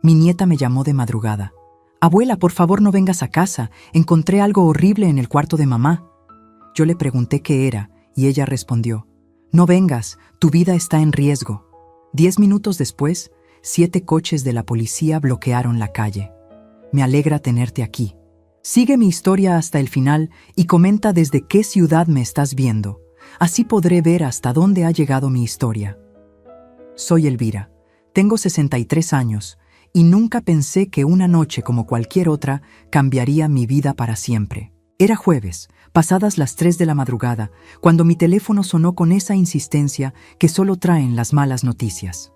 Mi nieta me llamó de madrugada. Abuela, por favor no vengas a casa, encontré algo horrible en el cuarto de mamá. Yo le pregunté qué era y ella respondió, no vengas, tu vida está en riesgo. 10 minutos después, 7 coches de la policía bloquearon la calle. Me alegra tenerte aquí. Sigue mi historia hasta el final y comenta desde qué ciudad me estás viendo. Así podré ver hasta dónde ha llegado mi historia. Soy Elvira, tengo 63 años y nunca pensé que una noche como cualquier otra cambiaría mi vida para siempre. Era jueves, pasadas las 3 de la madrugada, cuando mi teléfono sonó con esa insistencia que solo traen las malas noticias.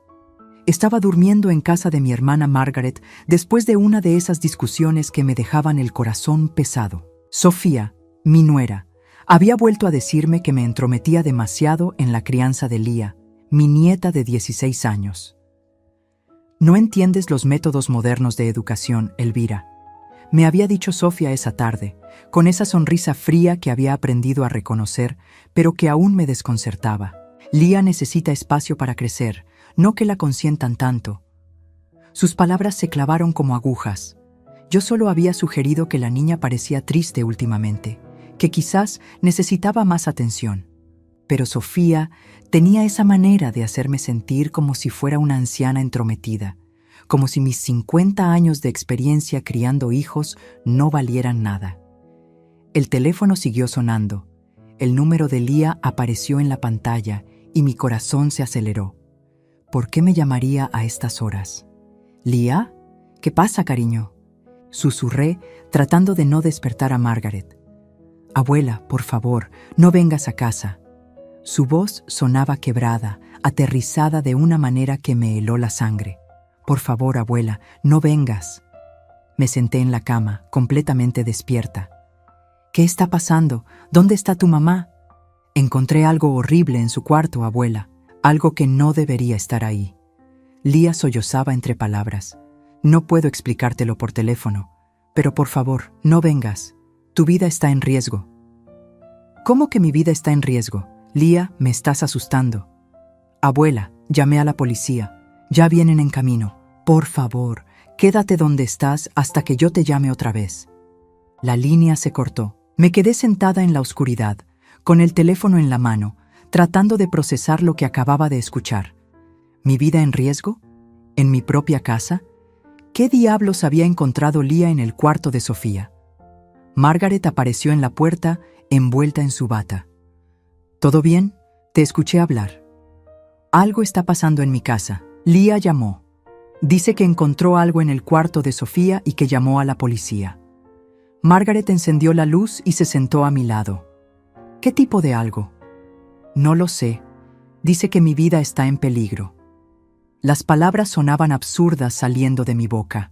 Estaba durmiendo en casa de mi hermana Margaret después de una de esas discusiones que me dejaban el corazón pesado. Sofía, mi nuera, había vuelto a decirme que me entrometía demasiado en la crianza de Lía, mi nieta de 16 años. No entiendes los métodos modernos de educación, Elvira, me había dicho Sofía esa tarde, con esa sonrisa fría que había aprendido a reconocer, pero que aún me desconcertaba. Lía necesita espacio para crecer, no que la consientan tanto. Sus palabras se clavaron como agujas. Yo solo había sugerido que la niña parecía triste últimamente, que quizás necesitaba más atención. Pero Sofía tenía esa manera de hacerme sentir como si fuera una anciana entrometida, como si mis 50 años de experiencia criando hijos no valieran nada. El teléfono siguió sonando. El número de Lía apareció en la pantalla y mi corazón se aceleró. ¿Por qué me llamaría a estas horas? ¿Lía? ¿Qué pasa, cariño? Susurré, tratando de no despertar a Margaret. Abuela, por favor, no vengas a casa. Su voz sonaba quebrada, aterrizada de una manera que me heló la sangre. Por favor, abuela, no vengas. Me senté en la cama, completamente despierta. ¿Qué está pasando? ¿Dónde está tu mamá? Encontré algo horrible en su cuarto, abuela. Algo que no debería estar ahí. Lía sollozaba entre palabras. No puedo explicártelo por teléfono, pero por favor, no vengas. Tu vida está en riesgo. ¿Cómo que mi vida está en riesgo? Lía, me estás asustando. Abuela, llamé a la policía. Ya vienen en camino. Por favor, quédate donde estás hasta que yo te llame otra vez. La línea se cortó. Me quedé sentada en la oscuridad, con el teléfono en la mano, tratando de procesar lo que acababa de escuchar. ¿Mi vida en riesgo? ¿En mi propia casa? ¿Qué diablos había encontrado Lía en el cuarto de Sofía? Margaret apareció en la puerta, envuelta en su bata. ¿Todo bien? Te escuché hablar. Algo está pasando en mi casa. Lía llamó. Dice que encontró algo en el cuarto de Sofía y que llamó a la policía. Margaret encendió la luz y se sentó a mi lado. ¿Qué tipo de algo? No lo sé. Dice que mi vida está en peligro. Las palabras sonaban absurdas saliendo de mi boca.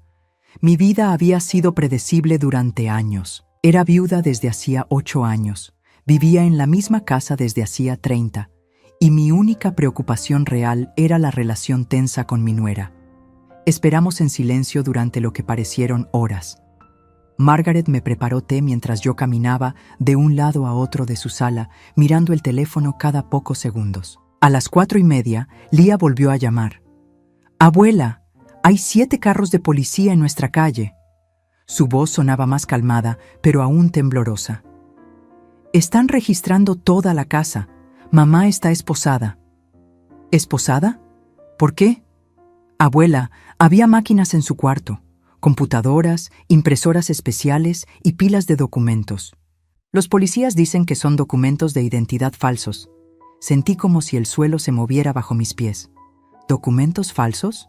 Mi vida había sido predecible durante años. Era viuda desde hacía 8 años. Vivía en la misma casa desde hacía 30. Y mi única preocupación real era la relación tensa con mi nuera. Esperamos en silencio durante lo que parecieron horas. Margaret me preparó té mientras yo caminaba de un lado a otro de su sala, mirando el teléfono cada pocos segundos. A las 4:30, Lía volvió a llamar. «Abuela, hay 7 carros de policía en nuestra calle». Su voz sonaba más calmada, pero aún temblorosa. «Están registrando toda la casa. Mamá está esposada». ¿Esposada? ¿Por qué? Abuela, había máquinas en su cuarto. Computadoras, impresoras especiales y pilas de documentos. Los policías dicen que son documentos de identidad falsos. Sentí como si el suelo se moviera bajo mis pies. ¿Documentos falsos?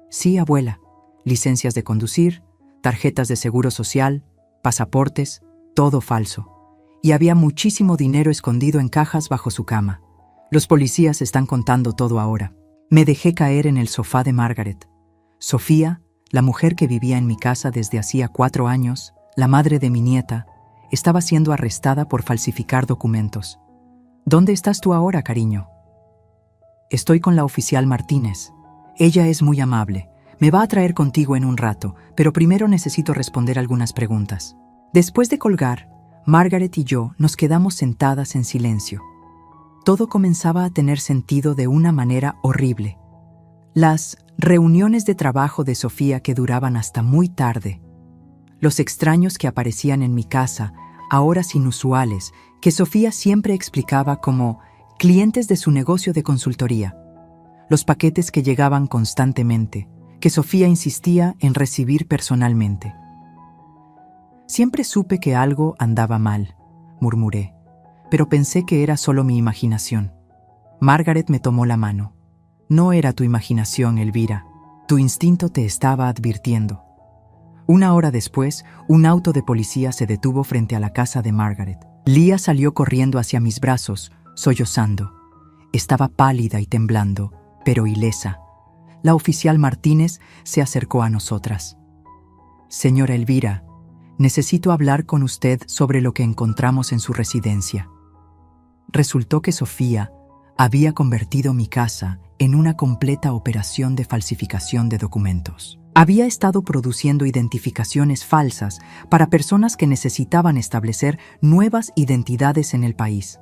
Sí, abuela. Licencias de conducir, tarjetas de seguro social, pasaportes, todo falso. Y había muchísimo dinero escondido en cajas bajo su cama. Los policías están contando todo ahora. Me dejé caer en el sofá de Margaret. Sofía, la mujer que vivía en mi casa desde hacía 4 años, la madre de mi nieta, estaba siendo arrestada por falsificar documentos. ¿Dónde estás tú ahora, cariño? Estoy con la oficial Martínez. Ella es muy amable. Me va a traer contigo en un rato, pero primero necesito responder algunas preguntas. Después de colgar, Margaret y yo nos quedamos sentadas en silencio. Todo comenzaba a tener sentido de una manera horrible. Las reuniones de trabajo de Sofía que duraban hasta muy tarde. Los extraños que aparecían en mi casa a horas inusuales que Sofía siempre explicaba como clientes de su negocio de consultoría. Los paquetes que llegaban constantemente, que Sofía insistía en recibir personalmente. Siempre supe que algo andaba mal, murmuré, pero pensé que era solo mi imaginación. Margaret me tomó la mano. No era tu imaginación, Elvira. Tu instinto te estaba advirtiendo. Una hora después, un auto de policía se detuvo frente a la casa de Margaret. Leah salió corriendo hacia mis brazos, sollozando. Estaba pálida y temblando, pero ilesa. La oficial Martínez se acercó a nosotras. Señora Elvira, necesito hablar con usted sobre lo que encontramos en su residencia. Resultó que Sofía había convertido mi casa en una completa operación de falsificación de documentos. Había estado produciendo identificaciones falsas para personas que necesitaban establecer nuevas identidades en el país.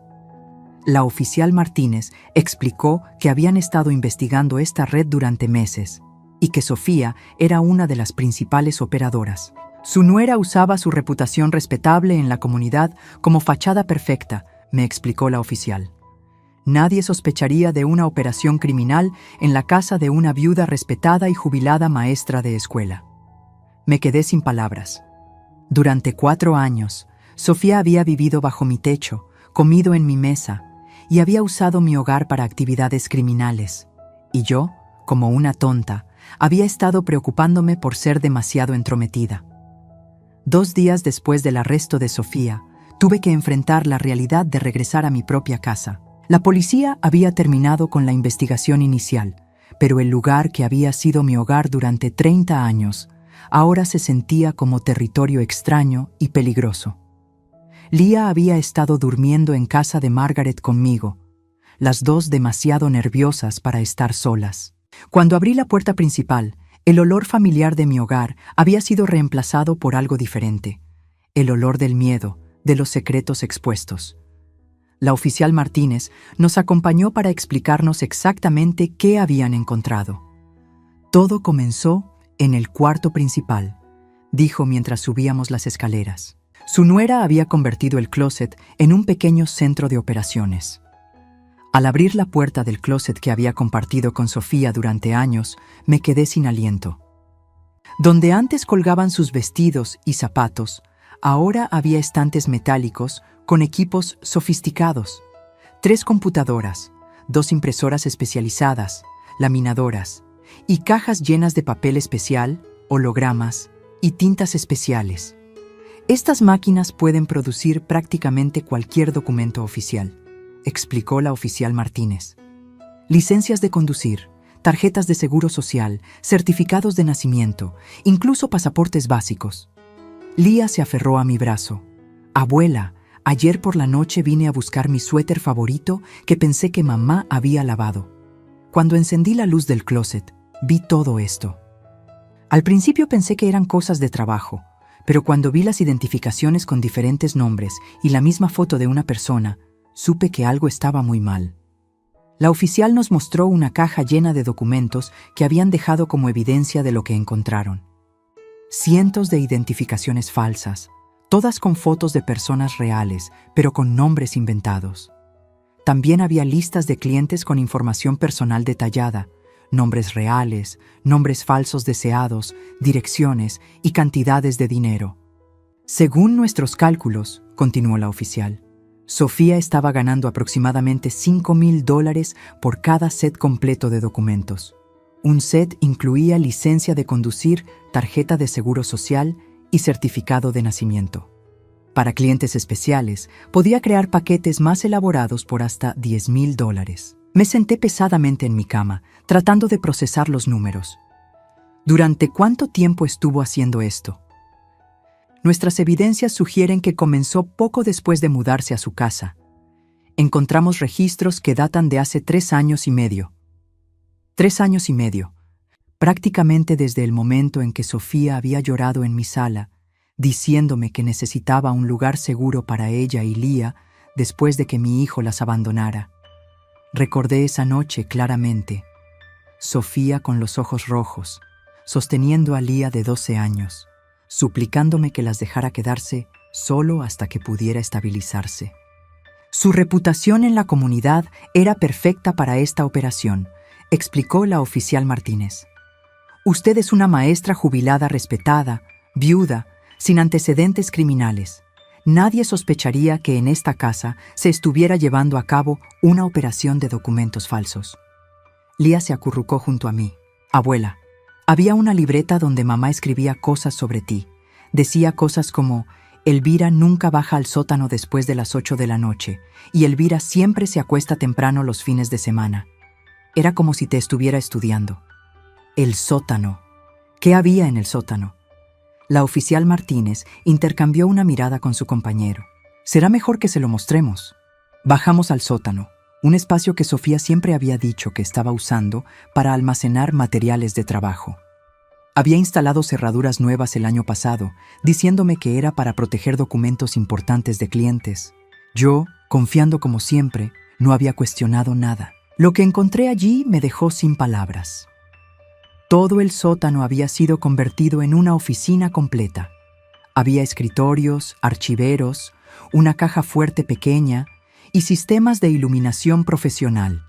La oficial Martínez explicó que habían estado investigando esta red durante meses y que Sofía era una de las principales operadoras. Su nuera usaba su reputación respetable en la comunidad como fachada perfecta, me explicó la oficial. Nadie sospecharía de una operación criminal en la casa de una viuda respetada y jubilada maestra de escuela. Me quedé sin palabras. Durante 4 años, Sofía había vivido bajo mi techo, comido en mi mesa, y había usado mi hogar para actividades criminales. Y yo, como una tonta, había estado preocupándome por ser demasiado entrometida. 2 días después del arresto de Sofía, tuve que enfrentar la realidad de regresar a mi propia casa. La policía había terminado con la investigación inicial, pero el lugar que había sido mi hogar durante 30 años ahora se sentía como territorio extraño y peligroso. Leah había estado durmiendo en casa de Margaret conmigo, las dos demasiado nerviosas para estar solas. Cuando abrí la puerta principal, el olor familiar de mi hogar había sido reemplazado por algo diferente, el olor del miedo, de los secretos expuestos. La oficial Martínez nos acompañó para explicarnos exactamente qué habían encontrado. Todo comenzó en el cuarto principal, dijo mientras subíamos las escaleras. Su nuera había convertido el closet en un pequeño centro de operaciones. Al abrir la puerta del closet que había compartido con Sofía durante años, me quedé sin aliento. Donde antes colgaban sus vestidos y zapatos, ahora había estantes metálicos con equipos sofisticados, 3 computadoras, 2 impresoras especializadas, laminadoras y cajas llenas de papel especial, hologramas y tintas especiales. Estas máquinas pueden producir prácticamente cualquier documento oficial, explicó la oficial Martínez. Licencias de conducir, tarjetas de seguro social, certificados de nacimiento, incluso pasaportes básicos. Leah se aferró a mi brazo. Abuela, ayer por la noche vine a buscar mi suéter favorito que pensé que mamá había lavado. Cuando encendí la luz del closet, vi todo esto. Al principio pensé que eran cosas de trabajo, pero cuando vi las identificaciones con diferentes nombres y la misma foto de una persona, supe que algo estaba muy mal. La oficial nos mostró una caja llena de documentos que habían dejado como evidencia de lo que encontraron. Cientos de identificaciones falsas, todas con fotos de personas reales, pero con nombres inventados. También había listas de clientes con información personal detallada, nombres reales, nombres falsos deseados, direcciones y cantidades de dinero. Según nuestros cálculos, continuó la oficial, Sofía estaba ganando aproximadamente $5,000 por cada set completo de documentos. Un set incluía licencia de conducir, tarjeta de seguro social y certificado de nacimiento. Para clientes especiales, podía crear paquetes más elaborados por hasta $10,000. Me senté pesadamente en mi cama, tratando de procesar los números. ¿Durante cuánto tiempo estuvo haciendo esto? Nuestras evidencias sugieren que comenzó poco después de mudarse a su casa. Encontramos registros que datan de hace 3 años y medio. 3 años y medio, prácticamente desde el momento en que Sofía había llorado en mi sala, diciéndome que necesitaba un lugar seguro para ella y Leah después de que mi hijo las abandonara. Recordé esa noche claramente. Sofía con los ojos rojos, sosteniendo a Lía de 12 años, suplicándome que las dejara quedarse solo hasta que pudiera estabilizarse. Su reputación en la comunidad era perfecta para esta operación, explicó la oficial Martínez. Usted es una maestra jubilada respetada, viuda, sin antecedentes criminales. Nadie sospecharía que en esta casa se estuviera llevando a cabo una operación de documentos falsos. Lía se acurrucó junto a mí. Abuela, había una libreta donde mamá escribía cosas sobre ti. Decía cosas como: Elvira nunca baja al sótano después de las 8 de la noche y Elvira siempre se acuesta temprano los fines de semana. Era como si te estuviera estudiando. El sótano. ¿Qué había en el sótano? La oficial Martínez intercambió una mirada con su compañero. Será mejor que se lo mostremos. Bajamos al sótano, un espacio que Sofía siempre había dicho que estaba usando para almacenar materiales de trabajo. Había instalado cerraduras nuevas el año pasado, diciéndome que era para proteger documentos importantes de clientes. Yo, confiando como siempre, no había cuestionado nada. Lo que encontré allí me dejó sin palabras. Todo el sótano había sido convertido en una oficina completa. Había escritorios, archiveros, una caja fuerte pequeña y sistemas de iluminación profesional.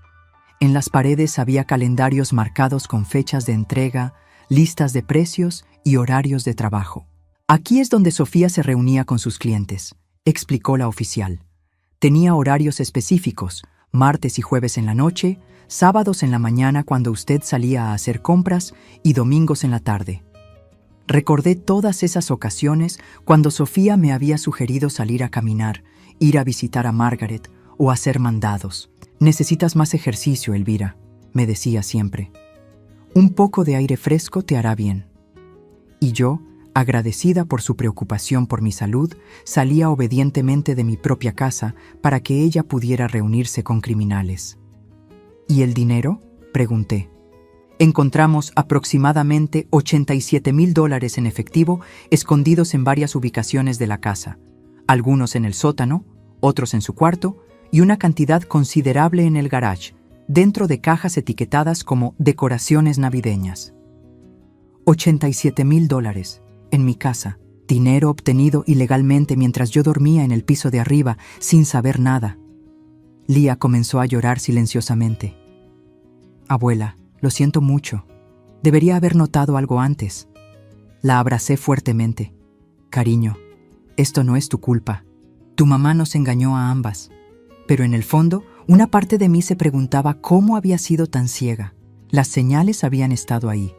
En las paredes había calendarios marcados con fechas de entrega, listas de precios y horarios de trabajo. Aquí es donde Sofía se reunía con sus clientes, explicó la oficial. Tenía horarios específicos, martes y jueves en la noche, sábados en la mañana cuando usted salía a hacer compras y domingos en la tarde. Recordé todas esas ocasiones cuando Sofía me había sugerido salir a caminar, ir a visitar a Margaret o hacer mandados. Necesitas más ejercicio, Elvira, me decía siempre. Un poco de aire fresco te hará bien. Y yo, agradecida por su preocupación por mi salud, salía obedientemente de mi propia casa para que ella pudiera reunirse con criminales. ¿Y el dinero?, pregunté. Encontramos aproximadamente $87,000 en efectivo escondidos en varias ubicaciones de la casa, algunos en el sótano, otros en su cuarto y una cantidad considerable en el garage, dentro de cajas etiquetadas como decoraciones navideñas. $87,000 en mi casa, dinero obtenido ilegalmente mientras yo dormía en el piso de arriba sin saber nada. Lía comenzó a llorar silenciosamente. Abuela, lo siento mucho. Debería haber notado algo antes. La abracé fuertemente. Cariño, esto no es tu culpa. Tu mamá nos engañó a ambas. Pero en el fondo, una parte de mí se preguntaba cómo había sido tan ciega. Las señales habían estado ahí.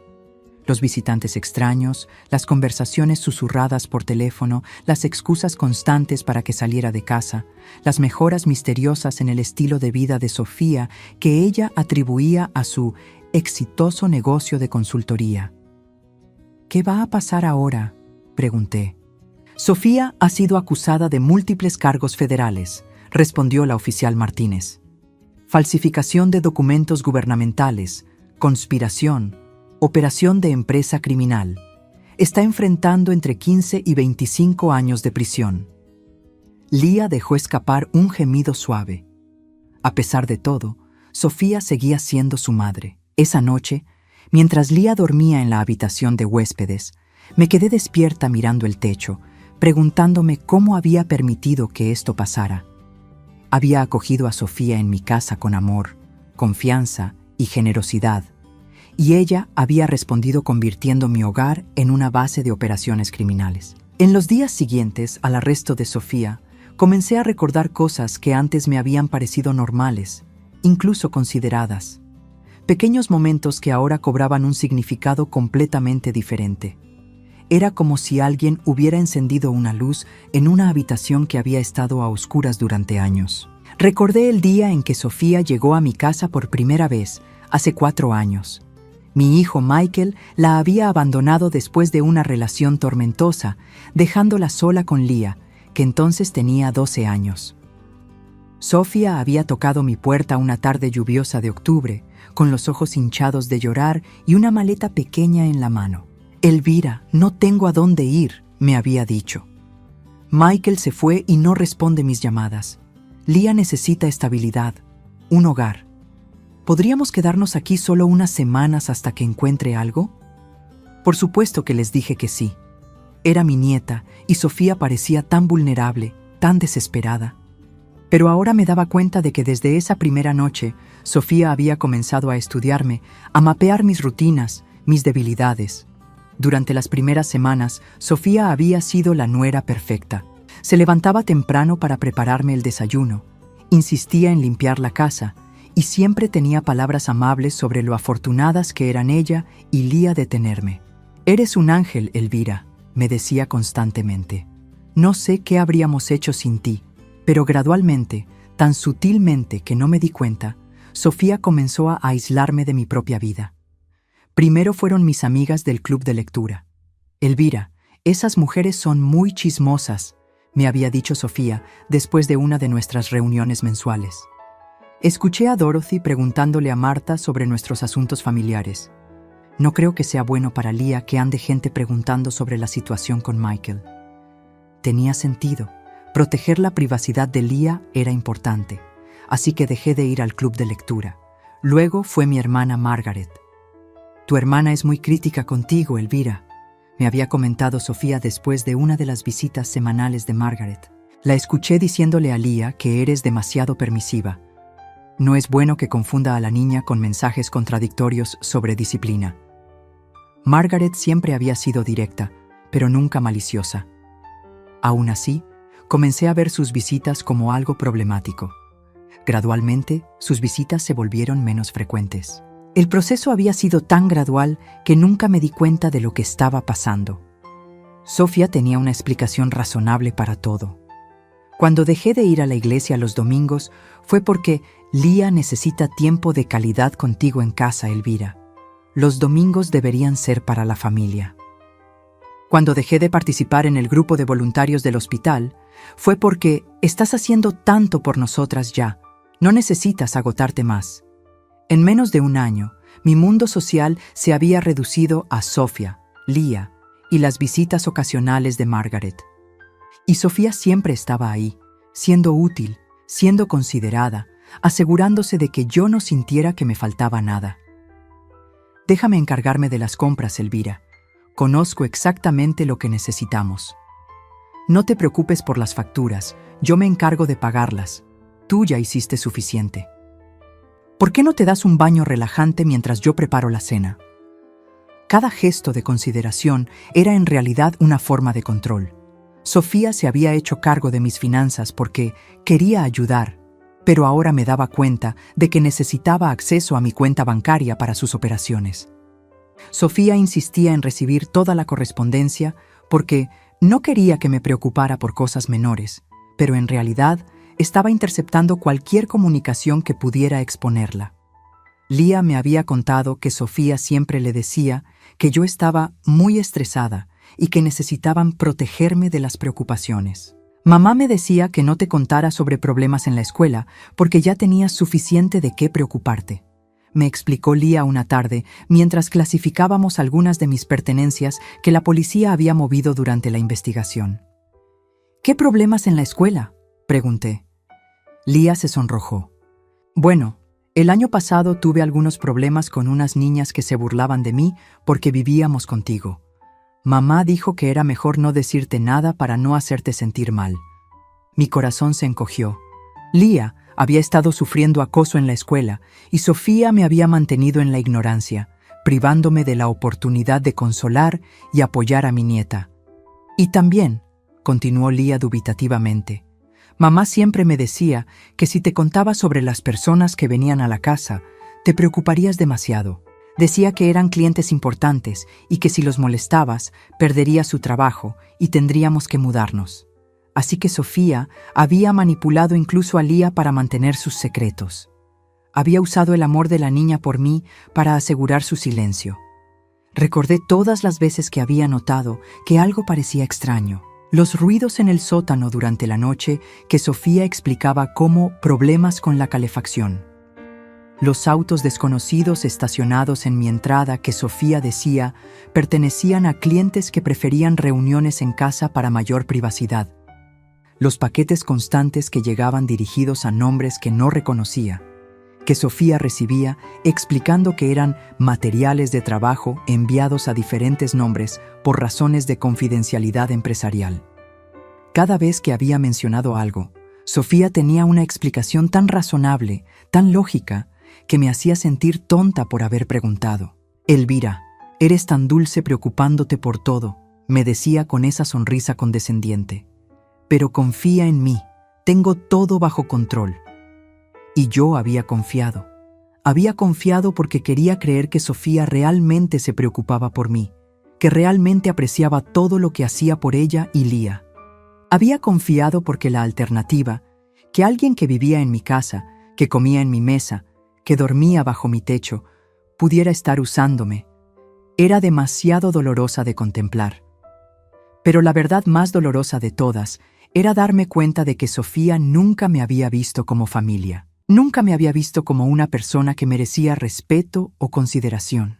Los visitantes extraños, las conversaciones susurradas por teléfono, las excusas constantes para que saliera de casa, las mejoras misteriosas en el estilo de vida de Sofía que ella atribuía a su exitoso negocio de consultoría. ¿Qué va a pasar ahora?, pregunté. Sofía ha sido acusada de múltiples cargos federales, respondió la oficial Martínez. Falsificación de documentos gubernamentales, conspiración, operación de empresa criminal. Está enfrentando entre 15 y 25 años de prisión. Lía dejó escapar un gemido suave. A pesar de todo, Sofía seguía siendo su madre. Esa noche, mientras Lía dormía en la habitación de huéspedes, me quedé despierta mirando el techo, preguntándome cómo había permitido que esto pasara. Había acogido a Sofía en mi casa con amor, confianza y generosidad, y ella había respondido convirtiendo mi hogar en una base de operaciones criminales. En los días siguientes al arresto de Sofía, comencé a recordar cosas que antes me habían parecido normales, incluso consideradas. Pequeños momentos que ahora cobraban un significado completamente diferente. Era como si alguien hubiera encendido una luz en una habitación que había estado a oscuras durante años. Recordé el día en que Sofía llegó a mi casa por primera vez, hace 4 años. Mi hijo Michael la había abandonado después de una relación tormentosa, dejándola sola con Lía, que entonces tenía 12 años. Sofía había tocado mi puerta una tarde lluviosa de octubre, con los ojos hinchados de llorar y una maleta pequeña en la mano. Elvira, no tengo a dónde ir, me había dicho. Michael se fue y no responde mis llamadas. Lía necesita estabilidad, un hogar. ¿Podríamos quedarnos aquí solo unas semanas hasta que encuentre algo? Por supuesto que les dije que sí. Era mi nieta y Sofía parecía tan vulnerable, tan desesperada. Pero ahora me daba cuenta de que desde esa primera noche, Sofía había comenzado a estudiarme, a mapear mis rutinas, mis debilidades. Durante las primeras semanas, Sofía había sido la nuera perfecta. Se levantaba temprano para prepararme el desayuno, insistía en limpiar la casa y siempre tenía palabras amables sobre lo afortunadas que eran ella y Lía de tenerme. «Eres un ángel, Elvira», me decía constantemente. «No sé qué habríamos hecho sin ti». Pero gradualmente, tan sutilmente que no me di cuenta, Sofía comenzó a aislarme de mi propia vida. Primero fueron mis amigas del club de lectura. «Elvira, esas mujeres son muy chismosas», me había dicho Sofía después de una de nuestras reuniones mensuales. Escuché a Dorothy preguntándole a Marta sobre nuestros asuntos familiares. No creo que sea bueno para Lía que ande gente preguntando sobre la situación con Michael. Tenía sentido. Proteger la privacidad de Lía era importante, así que dejé de ir al club de lectura. Luego fue mi hermana Margaret. «Tu hermana es muy crítica contigo, Elvira», me había comentado Sofía después de una de las visitas semanales de Margaret. La escuché diciéndole a Lía que eres demasiado permisiva. No es bueno que confunda a la niña con mensajes contradictorios sobre disciplina. Margaret siempre había sido directa, pero nunca maliciosa. Aún así, comencé a ver sus visitas como algo problemático. Gradualmente, sus visitas se volvieron menos frecuentes. El proceso había sido tan gradual que nunca me di cuenta de lo que estaba pasando. Sofía tenía una explicación razonable para todo. Cuando dejé de ir a la iglesia los domingos fue porque Lía necesita tiempo de calidad contigo en casa, Elvira. Los domingos deberían ser para la familia. Cuando dejé de participar en el grupo de voluntarios del hospital, fue porque estás haciendo tanto por nosotras ya, no necesitas agotarte más. En menos de un año, mi mundo social se había reducido a Sofía, Lía y las visitas ocasionales de Margaret. Y Sofía siempre estaba ahí, siendo útil, siendo considerada, asegurándose de que yo no sintiera que me faltaba nada. Déjame encargarme de las compras, Elvira. Conozco exactamente lo que necesitamos. No te preocupes por las facturas, yo me encargo de pagarlas. Tú ya hiciste suficiente. ¿Por qué no te das un baño relajante mientras yo preparo la cena? Cada gesto de consideración era en realidad una forma de control. Sofía se había hecho cargo de mis finanzas porque quería ayudar, pero ahora me daba cuenta de que necesitaba acceso a mi cuenta bancaria para sus operaciones. Sofía insistía en recibir toda la correspondencia porque no quería que me preocupara por cosas menores, pero en realidad estaba interceptando cualquier comunicación que pudiera exponerla. Lía me había contado que Sofía siempre le decía que yo estaba muy estresada y que necesitaban protegerme de las preocupaciones. Mamá me decía que no te contara sobre problemas en la escuela porque ya tenías suficiente de qué preocuparte. Me explicó Lía una tarde mientras clasificábamos algunas de mis pertenencias que la policía había movido durante la investigación. ¿Qué problemas en la escuela?, pregunté. Lía se sonrojó. Bueno, el año pasado tuve algunos problemas con unas niñas que se burlaban de mí porque vivíamos contigo. Mamá dijo que era mejor no decirte nada para no hacerte sentir mal. Mi corazón se encogió. Lía había estado sufriendo acoso en la escuela y Sofía me había mantenido en la ignorancia, privándome de la oportunidad de consolar y apoyar a mi nieta. Y también, continuó Lía dubitativamente, mamá siempre me decía que si te contaba sobre las personas que venían a la casa, te preocuparías demasiado. Decía que eran clientes importantes y que si los molestabas, perdería su trabajo y tendríamos que mudarnos. Así que Sofía había manipulado incluso a Lía para mantener sus secretos. Había usado el amor de la niña por mí para asegurar su silencio. Recordé todas las veces que había notado que algo parecía extraño. Los ruidos en el sótano durante la noche que Sofía explicaba como problemas con la calefacción. Los autos desconocidos estacionados en mi entrada que Sofía decía pertenecían a clientes que preferían reuniones en casa para mayor privacidad. Los paquetes constantes que llegaban dirigidos a nombres que no reconocía. que Sofía recibía explicando que eran materiales de trabajo enviados a diferentes nombres por razones de confidencialidad empresarial. Cada vez que había mencionado algo, Sofía tenía una explicación tan razonable, tan lógica, que me hacía sentir tonta por haber preguntado. Elvira, eres tan dulce preocupándote por todo, me decía con esa sonrisa condescendiente. Pero confía en mí, tengo todo bajo control. Y yo había confiado. Había confiado porque quería creer que Sofía realmente se preocupaba por mí, que realmente apreciaba todo lo que hacía por ella y Lía. Había confiado porque la alternativa, que alguien que vivía en mi casa, que comía en mi mesa, que dormía bajo mi techo, pudiera estar usándome, era demasiado dolorosa de contemplar. Pero la verdad más dolorosa de todas era darme cuenta de que Sofía nunca me había visto como familia. Nunca me había visto como una persona que merecía respeto o consideración.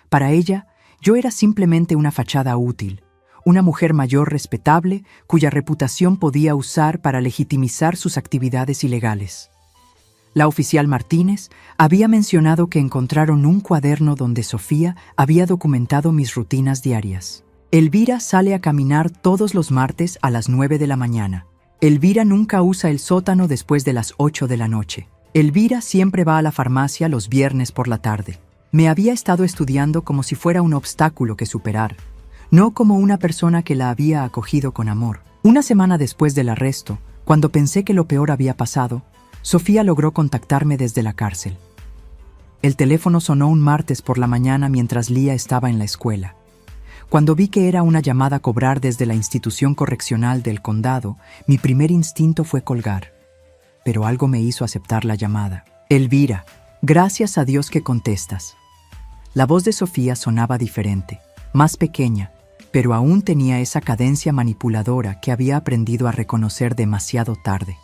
Para ella, yo era simplemente una fachada útil, una mujer mayor respetable cuya reputación podía usar para legitimizar sus actividades ilegales. La oficial Martínez había mencionado que encontraron un cuaderno donde Sofía había documentado mis rutinas diarias. Elvira sale a caminar todos los martes a las 9 de la mañana. Elvira nunca usa el sótano después de las 8 de la noche. Elvira siempre va a la farmacia los viernes por la tarde. Me había estado estudiando como si fuera un obstáculo que superar, no como una persona que la había acogido con amor. Una semana después del arresto, cuando pensé que lo peor había pasado, Sofía logró contactarme desde la cárcel. El teléfono sonó un martes por la mañana mientras Lía estaba en la escuela. Cuando vi que era una llamada a cobrar desde la institución correccional del condado, mi primer instinto fue colgar. Pero algo me hizo aceptar la llamada. Elvira, gracias a Dios que contestas. La voz de Sofía sonaba diferente, más pequeña, pero aún tenía esa cadencia manipuladora que había aprendido a reconocer demasiado tarde.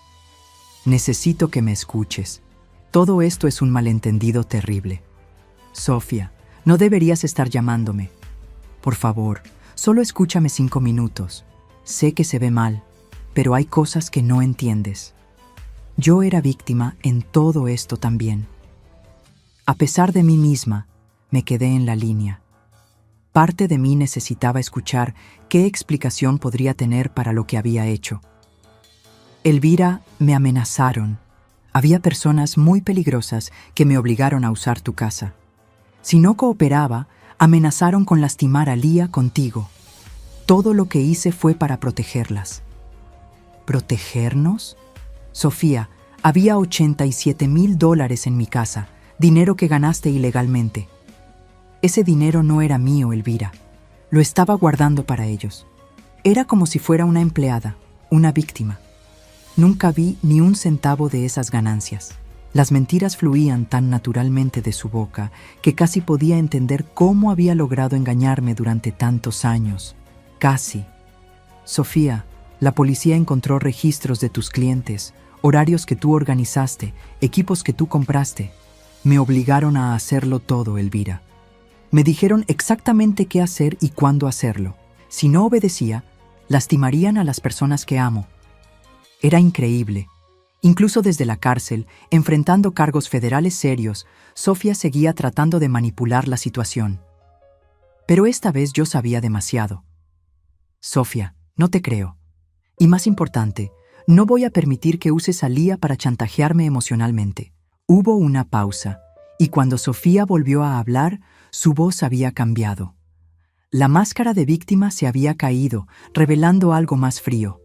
Necesito que me escuches. Todo esto es un malentendido terrible. Sofía, no deberías estar llamándome. Por favor, solo escúchame 5 minutos. Sé que se ve mal, pero hay cosas que no entiendes. Yo era víctima en todo esto también. A pesar de mí misma, me quedé en la línea. Parte de mí necesitaba escuchar qué explicación podría tener para lo que había hecho. Elvira, me amenazaron. Había personas muy peligrosas que me obligaron a usar tu casa. Si no cooperaba, amenazaron con lastimar a Lía contigo. Todo lo que hice fue para protegerlas. ¿Protegernos? Sofía, había $87,000 en mi casa, dinero que ganaste ilegalmente. Ese dinero no era mío, Elvira. Lo estaba guardando para ellos. Era como si fuera una empleada, una víctima. Nunca vi ni un centavo de esas ganancias. Las mentiras fluían tan naturalmente de su boca que casi podía entender cómo había logrado engañarme durante tantos años. Casi. Sofía, la policía encontró registros de tus clientes, horarios que tú organizaste, equipos que tú compraste. Me obligaron a hacerlo todo, Elvira. Me dijeron exactamente qué hacer y cuándo hacerlo. Si no obedecía, lastimarían a las personas que amo. Era increíble. Incluso desde la cárcel, enfrentando cargos federales serios, Sofía seguía tratando de manipular la situación. Pero esta vez yo sabía demasiado. Sofía, no te creo. Y más importante, no voy a permitir que uses a Lía para chantajearme emocionalmente. Hubo una pausa, y cuando Sofía volvió a hablar, su voz había cambiado. La máscara de víctima se había caído, revelando algo más frío.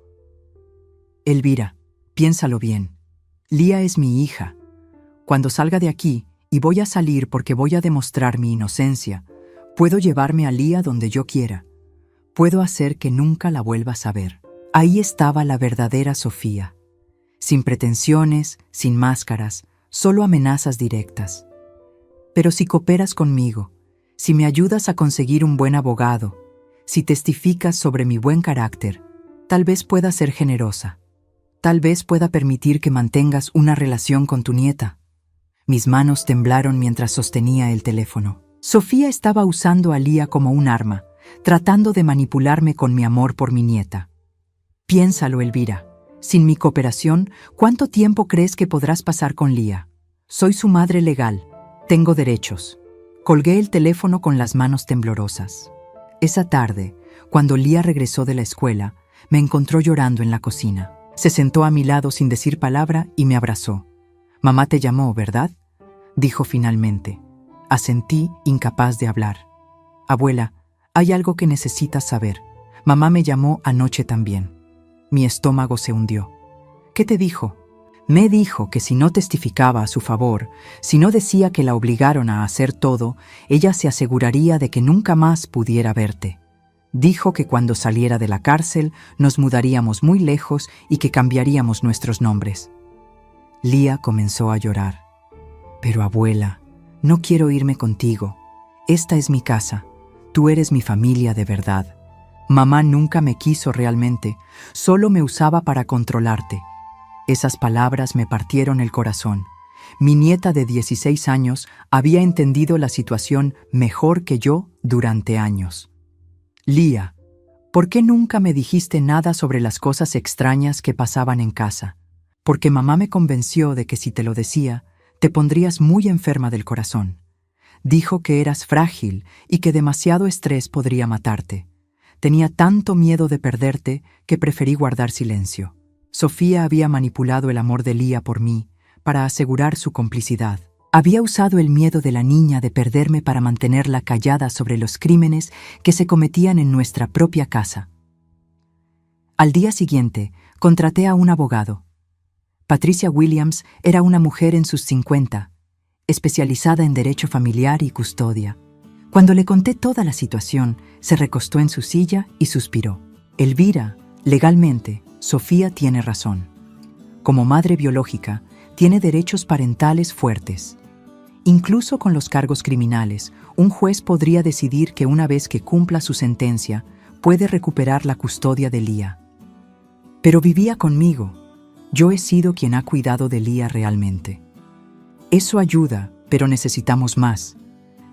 Elvira, piénsalo bien. Lía es mi hija. Cuando salga de aquí, y voy a salir porque voy a demostrar mi inocencia, puedo llevarme a Lía donde yo quiera. Puedo hacer que nunca la vuelvas a ver. Ahí estaba la verdadera Sofía. Sin pretensiones, sin máscaras, solo amenazas directas. Pero si cooperas conmigo, si me ayudas a conseguir un buen abogado, si testificas sobre mi buen carácter, tal vez pueda ser generosa. Tal vez pueda permitir que mantengas una relación con tu nieta. Mis manos temblaron mientras sostenía el teléfono. Sofía estaba usando a Lía como un arma, tratando de manipularme con mi amor por mi nieta. Piénsalo, Elvira. Sin mi cooperación, ¿cuánto tiempo crees que podrás pasar con Lía? Soy su madre legal. Tengo derechos. Colgué el teléfono con las manos temblorosas. Esa tarde, cuando Lía regresó de la escuela, me encontró llorando en la cocina. Se sentó a mi lado sin decir palabra y me abrazó. «Mamá te llamó, ¿verdad?», dijo finalmente. Asentí, incapaz de hablar. «Abuela, hay algo que necesitas saber. Mamá me llamó anoche también». Mi estómago se hundió. «¿Qué te dijo?». Me dijo que si no testificaba a su favor, si no decía que la obligaron a hacer todo, ella se aseguraría de que nunca más pudiera verte. Dijo que cuando saliera de la cárcel nos mudaríamos muy lejos y que cambiaríamos nuestros nombres. Lía comenzó a llorar. «Pero abuela, no quiero irme contigo. Esta es mi casa. Tú eres mi familia de verdad. Mamá nunca me quiso realmente, solo me usaba para controlarte». Esas palabras me partieron el corazón. Mi nieta de 16 años había entendido la situación mejor que yo durante años. «Lía, ¿por qué nunca me dijiste nada sobre las cosas extrañas que pasaban en casa?». «Porque mamá me convenció de que si te lo decía, te pondrías muy enferma del corazón. Dijo que eras frágil y que demasiado estrés podría matarte. Tenía tanto miedo de perderte que preferí guardar silencio». Sofía había manipulado el amor de Lía por mí para asegurar su complicidad. Había usado el miedo de la niña de perderme para mantenerla callada sobre los crímenes que se cometían en nuestra propia casa. Al día siguiente, contraté a un abogado. Patricia Williams era una mujer en sus 50, especializada en derecho familiar y custodia. Cuando le conté toda la situación, se recostó en su silla y suspiró. «Elvira, legalmente, Sofía tiene razón. Como madre biológica, tiene derechos parentales fuertes. Incluso con los cargos criminales, un juez podría decidir que una vez que cumpla su sentencia, puede recuperar la custodia de Lía. Pero vivía conmigo. Yo he sido quien ha cuidado de Lía realmente. Eso ayuda, pero necesitamos más.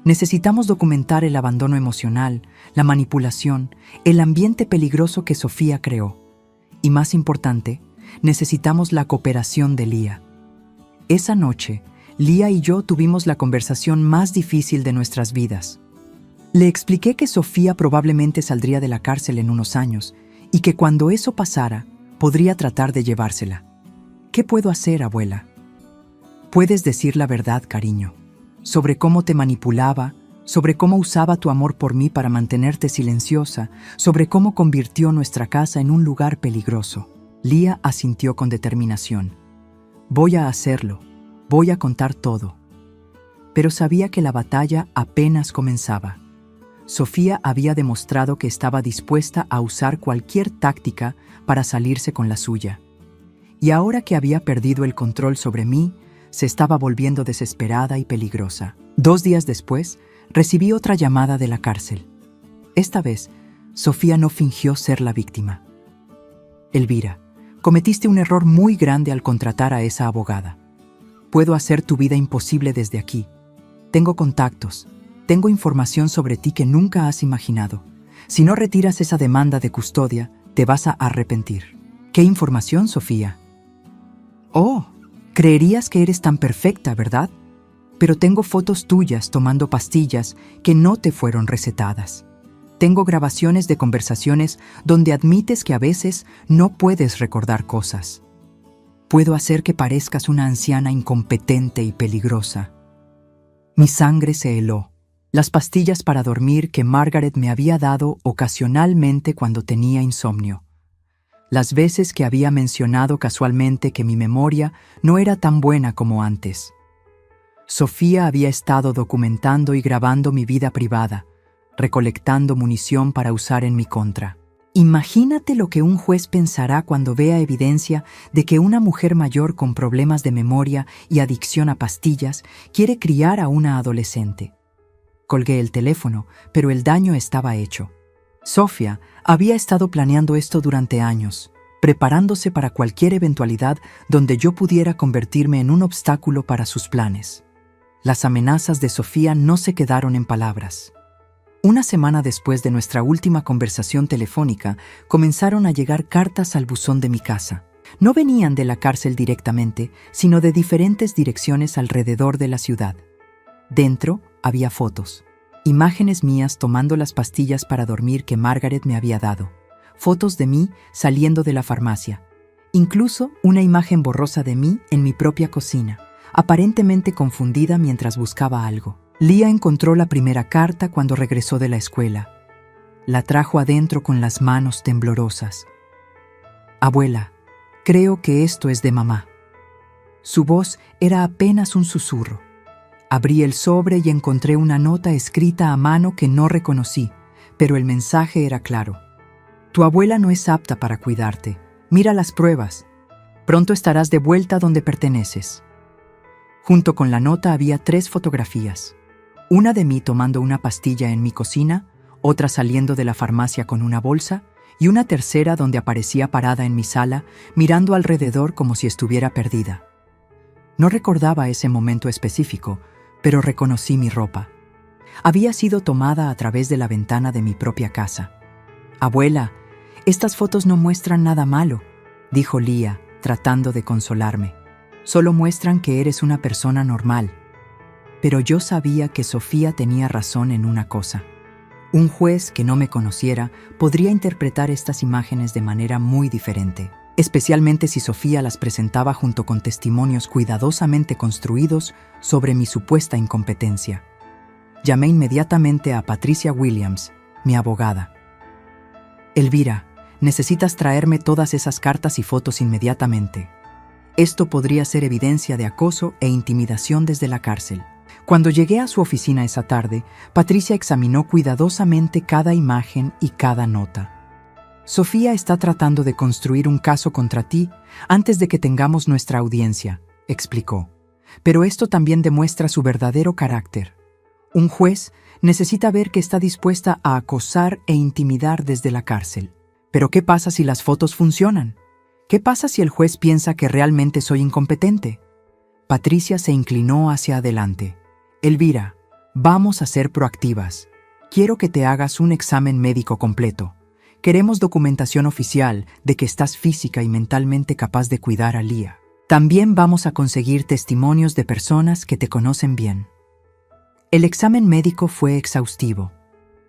Necesitamos documentar el abandono emocional, la manipulación, el ambiente peligroso que Sofía creó. Y más importante, necesitamos la cooperación de Lía». Esa noche, Lía y yo tuvimos la conversación más difícil de nuestras vidas. Le expliqué que Sofía probablemente saldría de la cárcel en unos años y que cuando eso pasara, podría tratar de llevársela. «¿Qué puedo hacer, abuela?». «Puedes decir la verdad, cariño, sobre cómo te manipulaba, sobre cómo usaba tu amor por mí para mantenerte silenciosa, sobre cómo convirtió nuestra casa en un lugar peligroso». Lía asintió con determinación. «Voy a hacerlo, voy a contar todo». Pero sabía que la batalla apenas comenzaba. Sofía había demostrado que estaba dispuesta a usar cualquier táctica para salirse con la suya. Y ahora que había perdido el control sobre mí, se estaba volviendo desesperada y peligrosa. 2 días después, recibí otra llamada de la cárcel. Esta vez, Sofía no fingió ser la víctima. «Elvira, cometiste un error muy grande al contratar a esa abogada. Puedo hacer tu vida imposible desde aquí. Tengo contactos, tengo información sobre ti que nunca has imaginado. Si no retiras esa demanda de custodia, te vas a arrepentir». «¿Qué información, Sofía?». «Oh, creerías que eres tan perfecta, ¿verdad? Pero tengo fotos tuyas tomando pastillas que no te fueron recetadas. Tengo grabaciones de conversaciones donde admites que a veces no puedes recordar cosas. Puedo hacer que parezcas una anciana incompetente y peligrosa». Mi sangre se heló. Las pastillas para dormir que Margaret me había dado ocasionalmente cuando tenía insomnio. Las veces que había mencionado casualmente que mi memoria no era tan buena como antes. Sofía había estado documentando y grabando mi vida privada, recolectando munición para usar en mi contra. Imagínate lo que un juez pensará cuando vea evidencia de que una mujer mayor con problemas de memoria y adicción a pastillas quiere criar a una adolescente. Colgué el teléfono, pero el daño estaba hecho. Sofía había estado planeando esto durante años, preparándose para cualquier eventualidad donde yo pudiera convertirme en un obstáculo para sus planes. Las amenazas de Sofía no se quedaron en palabras. Una semana después de nuestra última conversación telefónica, comenzaron a llegar cartas al buzón de mi casa. No venían de la cárcel directamente, sino de diferentes direcciones alrededor de la ciudad. Dentro había fotos, imágenes mías tomando las pastillas para dormir que Margaret me había dado, fotos de mí saliendo de la farmacia, incluso una imagen borrosa de mí en mi propia cocina, aparentemente confundida mientras buscaba algo. Leah encontró la primera carta cuando regresó de la escuela. La trajo adentro con las manos temblorosas. Abuela, creo que esto es de mamá. Su voz era apenas un susurro. Abrí el sobre y encontré una nota escrita a mano que no reconocí, pero el mensaje era claro. Tu abuela no es apta para cuidarte. Mira las pruebas. Pronto estarás de vuelta donde perteneces. Junto con la nota había 3 fotografías. Una de mí tomando una pastilla en mi cocina, otra saliendo de la farmacia con una bolsa, y una tercera donde aparecía parada en mi sala, mirando alrededor como si estuviera perdida. No recordaba ese momento específico, pero reconocí mi ropa. Había sido tomada a través de la ventana de mi propia casa. Abuela, estas fotos no muestran nada malo, dijo Leah, tratando de consolarme. Solo muestran que eres una persona normal. Pero yo sabía que Sofía tenía razón en una cosa. Un juez que no me conociera podría interpretar estas imágenes de manera muy diferente, especialmente si Sofía las presentaba junto con testimonios cuidadosamente construidos sobre mi supuesta incompetencia. Llamé inmediatamente a Patricia Williams, mi abogada. Elvira, necesitas traerme todas esas cartas y fotos inmediatamente. Esto podría ser evidencia de acoso e intimidación desde la cárcel. Cuando llegué a su oficina esa tarde, Patricia examinó cuidadosamente cada imagen y cada nota. Sofía está tratando de construir un caso contra ti antes de que tengamos nuestra audiencia, explicó. Pero esto también demuestra su verdadero carácter. Un juez necesita ver que está dispuesta a acosar e intimidar desde la cárcel. ¿Pero qué pasa si las fotos funcionan? ¿Qué pasa si el juez piensa que realmente soy incompetente? Patricia se inclinó hacia adelante. Elvira, vamos a ser proactivas. Quiero que te hagas un examen médico completo. Queremos documentación oficial de que estás física y mentalmente capaz de cuidar a Leah. También vamos a conseguir testimonios de personas que te conocen bien. El examen médico fue exhaustivo.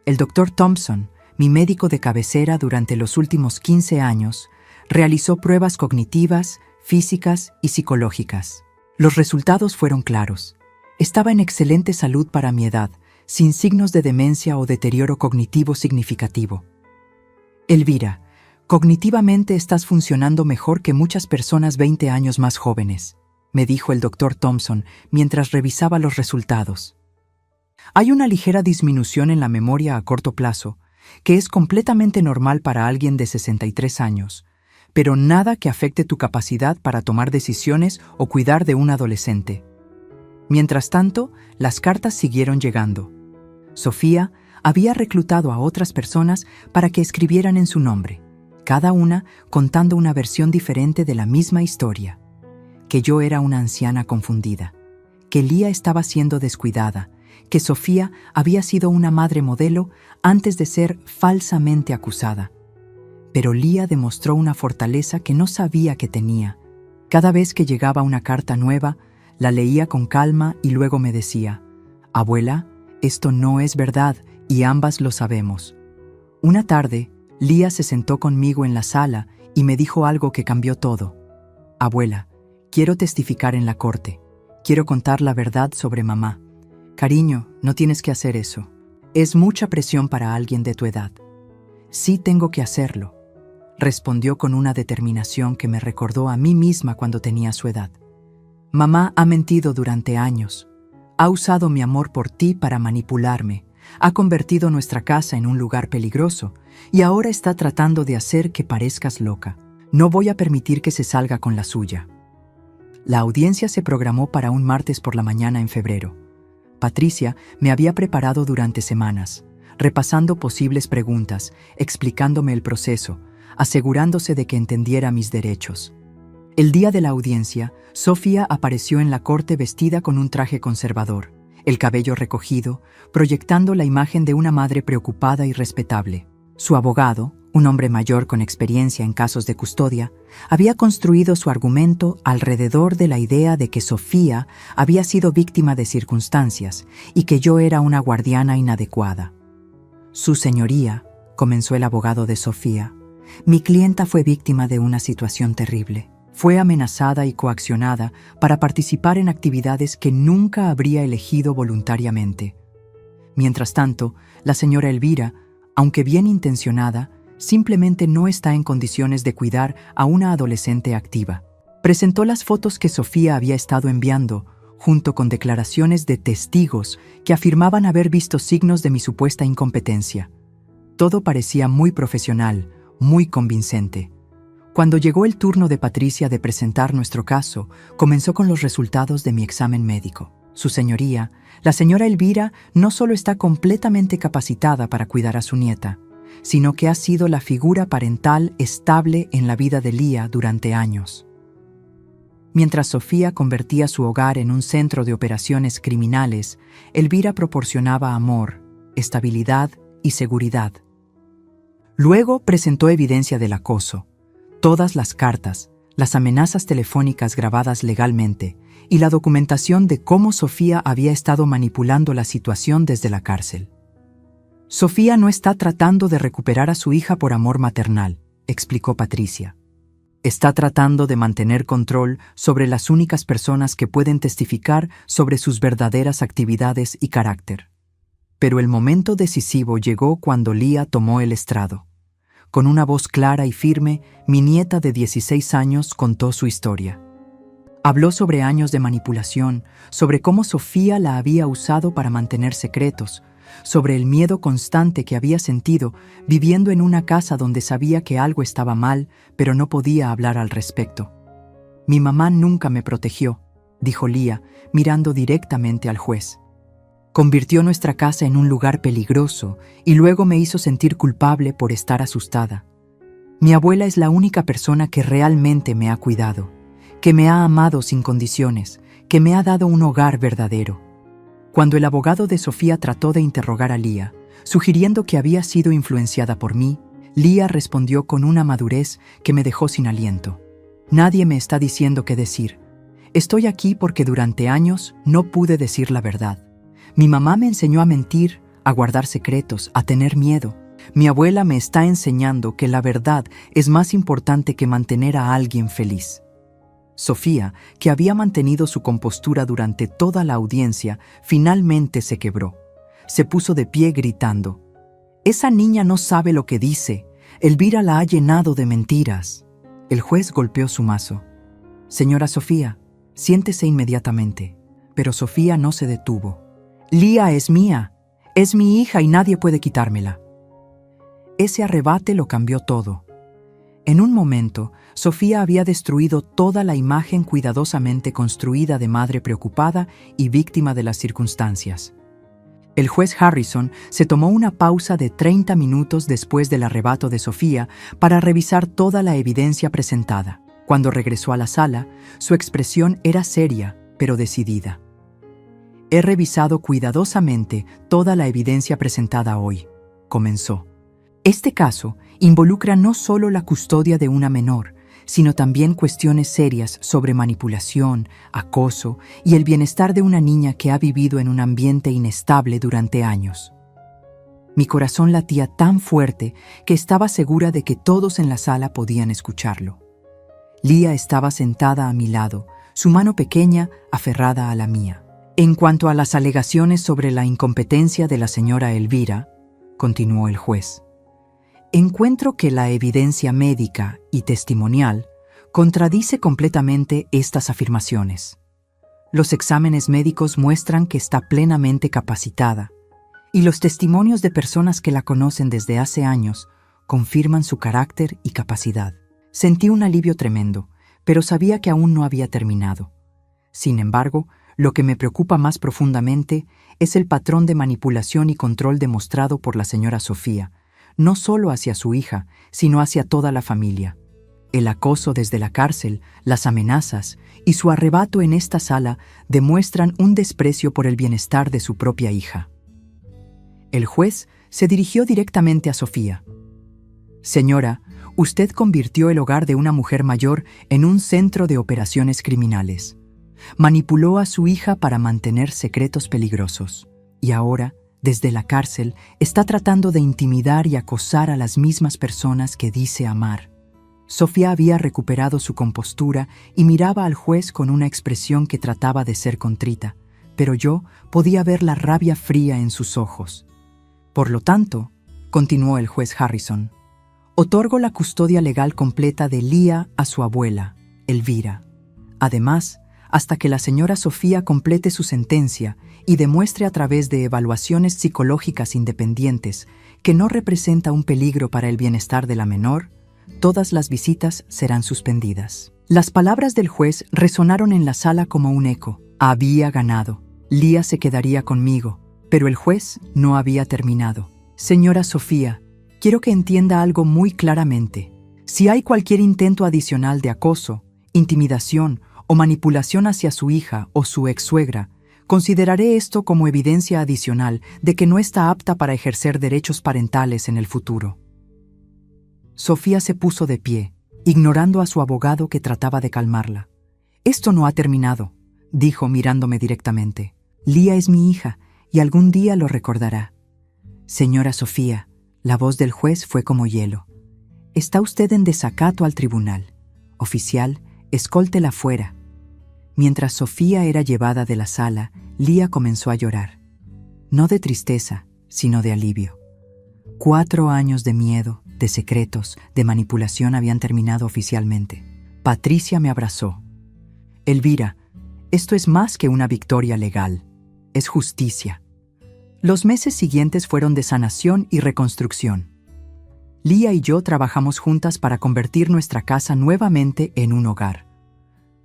El Dr. Thompson, mi médico de cabecera durante los últimos 15 años, realizó pruebas cognitivas, físicas y psicológicas. Los resultados fueron claros. Estaba en excelente salud para mi edad, sin signos de demencia o deterioro cognitivo significativo. Elvira, cognitivamente estás funcionando mejor que muchas personas 20 años más jóvenes, me dijo el Dr. Thompson mientras revisaba los resultados. Hay una ligera disminución en la memoria a corto plazo, que es completamente normal para alguien de 63 años, pero nada que afecte tu capacidad para tomar decisiones o cuidar de un adolescente. Mientras tanto, las cartas siguieron llegando. Sofía había reclutado a otras personas para que escribieran en su nombre, cada una contando una versión diferente de la misma historia. Que yo era una anciana confundida, que Leah estaba siendo descuidada, que Sofía había sido una madre modelo antes de ser falsamente acusada. Pero Leah demostró una fortaleza que no sabía que tenía. Cada vez que llegaba una carta nueva, la leía con calma y luego me decía, «Abuela, esto no es verdad y ambas lo sabemos». Una tarde, Leah se sentó conmigo en la sala y me dijo algo que cambió todo. «Abuela, quiero testificar en la corte. Quiero contar la verdad sobre mamá. Cariño, no tienes que hacer eso. Es mucha presión para alguien de tu edad». «Sí tengo que hacerlo», respondió con una determinación que me recordó a mí misma cuando tenía su edad. «Mamá ha mentido durante años. Ha usado mi amor por ti para manipularme. Ha convertido nuestra casa en un lugar peligroso y ahora está tratando de hacer que parezcas loca. No voy a permitir que se salga con la suya». La audiencia se programó para un martes por la mañana en febrero. Patricia me había preparado durante semanas, repasando posibles preguntas, explicándome el proceso, asegurándose de que entendiera mis derechos. El día de la audiencia, Sofía apareció en la corte vestida con un traje conservador, el cabello recogido, proyectando la imagen de una madre preocupada y respetable. Su abogado, un hombre mayor con experiencia en casos de custodia, había construido su argumento alrededor de la idea de que Sofía había sido víctima de circunstancias y que yo era una guardiana inadecuada. Su señoría, comenzó el abogado de Sofía, mi clienta fue víctima de una situación terrible. Fue amenazada y coaccionada para participar en actividades que nunca habría elegido voluntariamente. Mientras tanto, la señora Elvira, aunque bien intencionada, simplemente no está en condiciones de cuidar a una adolescente activa. Presentó las fotos que Sofía había estado enviando, junto con declaraciones de testigos que afirmaban haber visto signos de mi supuesta incompetencia. Todo parecía muy profesional, muy convincente. Cuando llegó el turno de Patricia de presentar nuestro caso, comenzó con los resultados de mi examen médico. Su señoría, la señora Elvira, no solo está completamente capacitada para cuidar a su nieta, sino que ha sido la figura parental estable en la vida de Lía durante años. Mientras Sofía convertía su hogar en un centro de operaciones criminales, Elvira proporcionaba amor, estabilidad y seguridad. Luego presentó evidencia del acoso, todas las cartas, las amenazas telefónicas grabadas legalmente y la documentación de cómo Sofía había estado manipulando la situación desde la cárcel. Sofía no está tratando de recuperar a su hija por amor maternal, explicó Patricia. Está tratando de mantener control sobre las únicas personas que pueden testificar sobre sus verdaderas actividades y carácter. Pero el momento decisivo llegó cuando Lía tomó el estrado. Con una voz clara y firme, mi nieta de 16 años contó su historia. Habló sobre años de manipulación, sobre cómo Sofía la había usado para mantener secretos, sobre el miedo constante que había sentido viviendo en una casa donde sabía que algo estaba mal, pero no podía hablar al respecto. Mi mamá nunca me protegió, dijo Lía, mirando directamente al juez. Convirtió nuestra casa en un lugar peligroso y luego me hizo sentir culpable por estar asustada. Mi abuela es la única persona que realmente me ha cuidado, que me ha amado sin condiciones, que me ha dado un hogar verdadero. Cuando el abogado de Sofía trató de interrogar a Lía, sugiriendo que había sido influenciada por mí, Lía respondió con una madurez que me dejó sin aliento. Nadie me está diciendo qué decir. Estoy aquí porque durante años no pude decir la verdad. Mi mamá me enseñó a mentir, a guardar secretos, a tener miedo. Mi abuela me está enseñando que la verdad es más importante que mantener a alguien feliz. Sofía, que había mantenido su compostura durante toda la audiencia, finalmente se quebró. Se puso de pie gritando: «Esa niña no sabe lo que dice. Elvira la ha llenado de mentiras». El juez golpeó su mazo. «Señora Sofía, siéntese inmediatamente». Pero Sofía no se detuvo. «Lía es mía, es mi hija y nadie puede quitármela». Ese arrebate lo cambió todo. En un momento, Sofía había destruido toda la imagen cuidadosamente construida de madre preocupada y víctima de las circunstancias. El juez Harrison se tomó una pausa de 30 minutos después del arrebato de Sofía para revisar toda la evidencia presentada. Cuando regresó a la sala, su expresión era seria, pero decidida. «He revisado cuidadosamente toda la evidencia presentada hoy», comenzó. «Este caso involucra no solo la custodia de una menor, sino también cuestiones serias sobre manipulación, acoso y el bienestar de una niña que ha vivido en un ambiente inestable durante años». Mi corazón latía tan fuerte que estaba segura de que todos en la sala podían escucharlo. Lía estaba sentada a mi lado, su mano pequeña aferrada a la mía. «En cuanto a las alegaciones sobre la incompetencia de la señora Elvira», continuó el juez, «encuentro que la evidencia médica y testimonial contradice completamente estas afirmaciones. Los exámenes médicos muestran que está plenamente capacitada, y los testimonios de personas que la conocen desde hace años confirman su carácter y capacidad». Sentí un alivio tremendo, pero sabía que aún no había terminado. Sin embargo, lo que me preocupa más profundamente es el patrón de manipulación y control demostrado por la señora Sofía, no solo hacia su hija, sino hacia toda la familia. El acoso desde la cárcel, las amenazas y su arrebato en esta sala demuestran un desprecio por el bienestar de su propia hija. El juez se dirigió directamente a Sofía. Señora, usted convirtió el hogar de una mujer mayor en un centro de operaciones criminales. Manipuló a su hija para mantener secretos peligrosos. Y ahora, desde la cárcel, está tratando de intimidar y acosar a las mismas personas que dice amar. Sofía había recuperado su compostura y miraba al juez con una expresión que trataba de ser contrita, pero yo podía ver la rabia fría en sus ojos. Por lo tanto, continuó el juez Harrison, otorgo la custodia legal completa de Leah a su abuela, Elvira. Además, hasta que la señora Sofía complete su sentencia y demuestre a través de evaluaciones psicológicas independientes que no representa un peligro para el bienestar de la menor, todas las visitas serán suspendidas. Las palabras del juez resonaron en la sala como un eco. Había ganado. Leah se quedaría conmigo, pero el juez no había terminado. Señora Sofía, quiero que entienda algo muy claramente. Si hay cualquier intento adicional de acoso, intimidación o manipulación hacia su hija o su ex-suegra, consideraré esto como evidencia adicional de que no está apta para ejercer derechos parentales en el futuro. Sofía se puso de pie, ignorando a su abogado que trataba de calmarla. Esto no ha terminado, dijo mirándome directamente. Leah es mi hija y algún día lo recordará. Señora Sofía, la voz del juez fue como hielo. Está usted en desacato al tribunal. Oficial, escóltela fuera. Mientras Sofía era llevada de la sala, Leah comenzó a llorar. No de tristeza, sino de alivio. 4 años de miedo, de secretos, de manipulación habían terminado oficialmente. Patricia me abrazó. Elvira, esto es más que una victoria legal. Es justicia. Los meses siguientes fueron de sanación y reconstrucción. Leah y yo trabajamos juntas para convertir nuestra casa nuevamente en un hogar.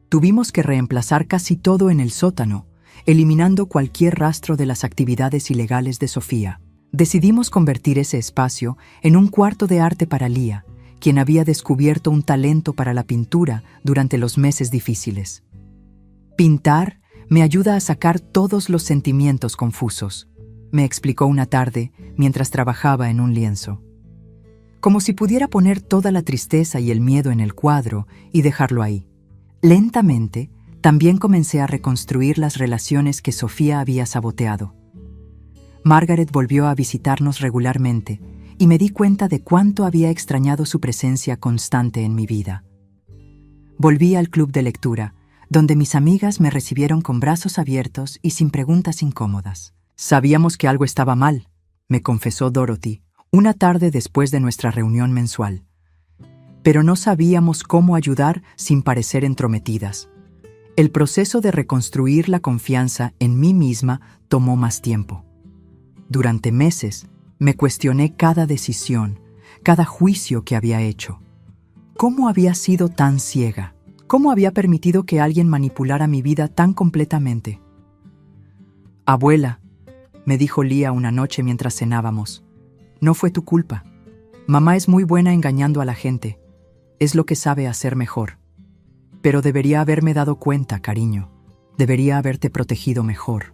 Tuvimos que reemplazar casi todo en el sótano, eliminando cualquier rastro de las actividades ilegales de Sofía. Decidimos convertir ese espacio en un cuarto de arte para Leah, quien había descubierto un talento para la pintura durante los meses difíciles. Pintar me ayuda a sacar todos los sentimientos confusos, me explicó una tarde mientras trabajaba en un lienzo. Como si pudiera poner toda la tristeza y el miedo en el cuadro y dejarlo ahí. Lentamente, también comencé a reconstruir las relaciones que Sofía había saboteado. Margaret volvió a visitarnos regularmente y me di cuenta de cuánto había extrañado su presencia constante en mi vida. Volví al club de lectura, donde mis amigas me recibieron con brazos abiertos y sin preguntas incómodas. Sabíamos que algo estaba mal, me confesó Dorothy, una tarde después de nuestra reunión mensual. Pero no sabíamos cómo ayudar sin parecer entrometidas. El proceso de reconstruir la confianza en mí misma tomó más tiempo. Durante meses, me cuestioné cada decisión, cada juicio que había hecho. ¿Cómo había sido tan ciega? ¿Cómo había permitido que alguien manipulara mi vida tan completamente? Abuela, me dijo Leah una noche mientras cenábamos, no fue tu culpa. Mamá es muy buena engañando a la gente. Es lo que sabe hacer mejor. Pero debería haberme dado cuenta, cariño. Debería haberte protegido mejor.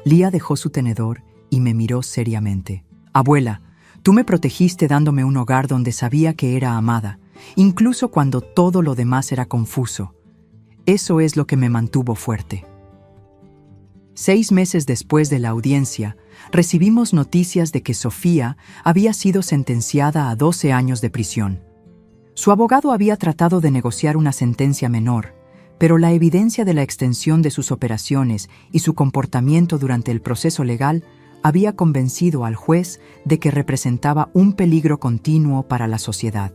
Leah dejó su tenedor y me miró seriamente. Abuela, tú me protegiste dándome un hogar donde sabía que era amada, incluso cuando todo lo demás era confuso. Eso es lo que me mantuvo fuerte. 6 meses después de la audiencia, recibimos noticias de que Sofía había sido sentenciada a 12 años de prisión. Su abogado había tratado de negociar una sentencia menor, pero la evidencia de la extensión de sus operaciones y su comportamiento durante el proceso legal había convencido al juez de que representaba un peligro continuo para la sociedad.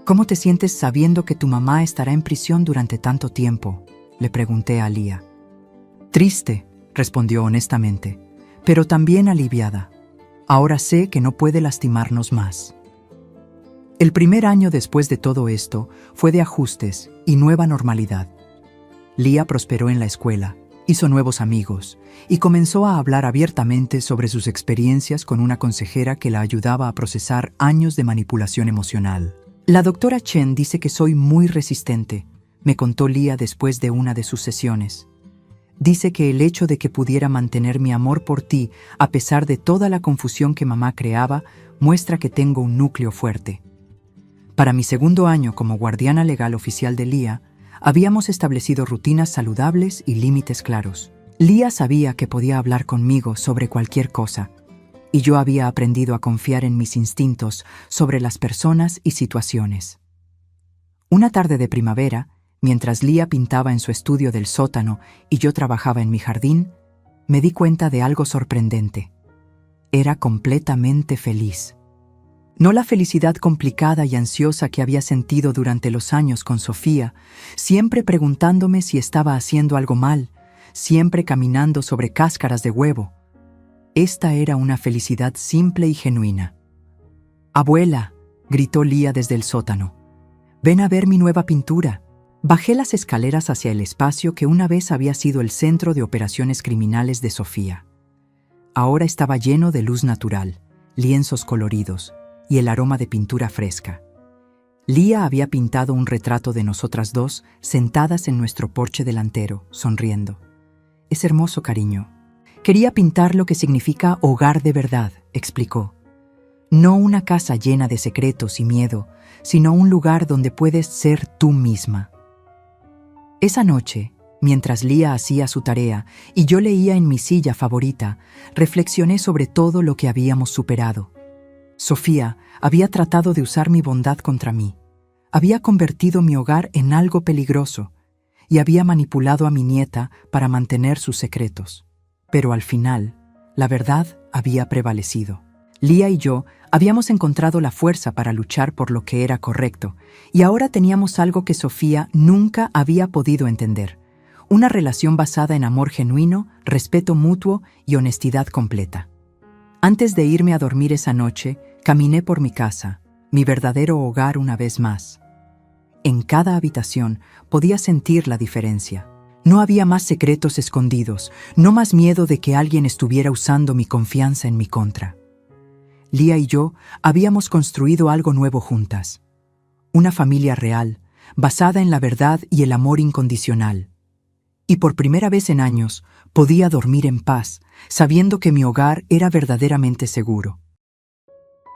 ¿Cómo te sientes sabiendo que tu mamá estará en prisión durante tanto tiempo?, le pregunté a Leah. Triste, respondió honestamente, pero también aliviada. Ahora sé que no puede lastimarnos más. El primer año después de todo esto fue de ajustes y nueva normalidad. Leah prosperó en la escuela, hizo nuevos amigos y comenzó a hablar abiertamente sobre sus experiencias con una consejera que la ayudaba a procesar años de manipulación emocional. La doctora Chen dice que soy muy resistente, me contó Leah después de una de sus sesiones. Dice que el hecho de que pudiera mantener mi amor por ti, a pesar de toda la confusión que mamá creaba, muestra que tengo un núcleo fuerte. Para mi segundo año como guardiana legal oficial de Lía, habíamos establecido rutinas saludables y límites claros. Lía sabía que podía hablar conmigo sobre cualquier cosa, y yo había aprendido a confiar en mis instintos sobre las personas y situaciones. Una tarde de primavera, mientras Lía pintaba en su estudio del sótano y yo trabajaba en mi jardín, me di cuenta de algo sorprendente. Era completamente feliz. No la felicidad complicada y ansiosa que había sentido durante los años con Sofía, siempre preguntándome si estaba haciendo algo mal, siempre caminando sobre cáscaras de huevo. Esta era una felicidad simple y genuina. «Abuela», gritó Lía desde el sótano, «ven a ver mi nueva pintura». Bajé las escaleras hacia el espacio que una vez había sido el centro de operaciones criminales de Sofía. Ahora estaba lleno de luz natural, lienzos coloridos y el aroma de pintura fresca. Lía había pintado un retrato de nosotras dos sentadas en nuestro porche delantero, sonriendo. «Es hermoso, cariño. Quería pintar lo que significa hogar de verdad», explicó. «No una casa llena de secretos y miedo, sino un lugar donde puedes ser tú misma». Esa noche, mientras Lía hacía su tarea y yo leía en mi silla favorita, reflexioné sobre todo lo que habíamos superado. Sofía había tratado de usar mi bondad contra mí, había convertido mi hogar en algo peligroso y había manipulado a mi nieta para mantener sus secretos. Pero al final, la verdad había prevalecido. Lía y yo habíamos encontrado la fuerza para luchar por lo que era correcto, y ahora teníamos algo que Sofía nunca había podido entender: una relación basada en amor genuino, respeto mutuo y honestidad completa. Antes de irme a dormir esa noche, caminé por mi casa, mi verdadero hogar una vez más. En cada habitación podía sentir la diferencia. No había más secretos escondidos, no más miedo de que alguien estuviera usando mi confianza en mi contra. Lía y yo habíamos construido algo nuevo juntas. Una familia real, basada en la verdad y el amor incondicional. Y por primera vez en años podía dormir en paz, sabiendo que mi hogar era verdaderamente seguro.